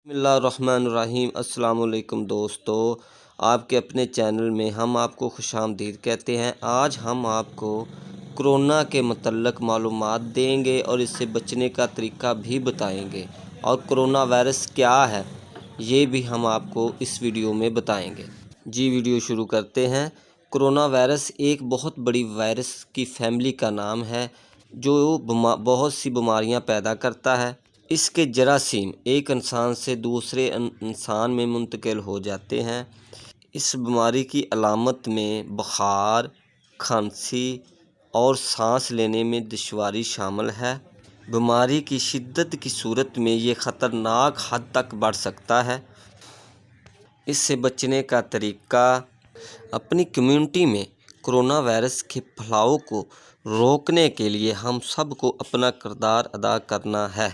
بسم اللہ الرحمن الرحیم۔ السلام علیکم دوستو، آپ کے اپنے چینل میں ہم آپ کو خوش آمدید کہتے ہیں۔ آج ہم آپ کو کرونا کے متعلق معلومات دیں گے اور اس سے بچنے کا طریقہ بھی بتائیں گے، اور کرونا وائرس کیا ہے یہ بھی ہم آپ کو اس ویڈیو میں بتائیں گے۔ جی ویڈیو شروع کرتے ہیں۔ کرونا وائرس ایک بہت بڑی وائرس کی فیملی کا نام ہے جو بہت سی بیماریاں پیدا کرتا ہے۔ اس کے جراثیم ایک انسان سے دوسرے انسان میں منتقل ہو جاتے ہیں۔ اس بیماری کی علامت میں بخار، کھانسی اور سانس لینے میں دشواری شامل ہے۔ بیماری کی شدت کی صورت میں یہ خطرناک حد تک بڑھ سکتا ہے۔ اس سے بچنے کا طریقہ: اپنی کمیونٹی میں کرونا وائرس کے پھیلاؤ کو روکنے کے لیے ہم سب کو اپنا کردار ادا کرنا ہے۔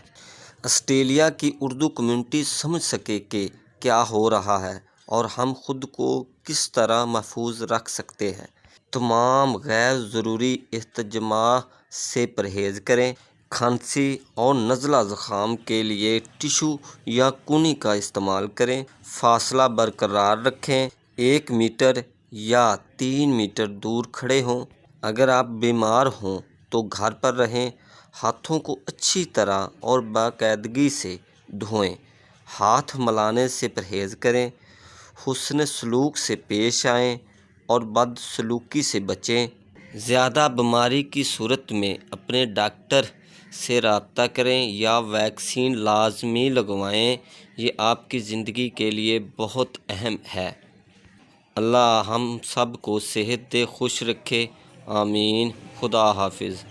آسٹریلیا کی اردو کمیونٹی سمجھ سکے کہ کیا ہو رہا ہے اور ہم خود کو کس طرح محفوظ رکھ سکتے ہیں۔ تمام غیر ضروری اجتماع سے پرہیز کریں۔ کھانسی اور نزلہ زکام کے لیے ٹشو یا کونی کا استعمال کریں۔ فاصلہ برقرار رکھیں۔ 1 میٹر یا 3 میٹر دور کھڑے ہوں۔ اگر آپ بیمار ہوں تو گھر پر رہیں۔ ہاتھوں کو اچھی طرح اور باقاعدگی سے دھوئیں۔ ہاتھ ملانے سے پرہیز کریں۔ حسن سلوک سے پیش آئیں اور بدسلوکی سے بچیں۔ زیادہ بیماری کی صورت میں اپنے ڈاکٹر سے رابطہ کریں یا ویکسین لازمی لگوائیں۔ یہ آپ کی زندگی کے لیے بہت اہم ہے۔ اللہ ہم سب کو صحت دے، خوش رکھے، آمین۔ خدا حافظ۔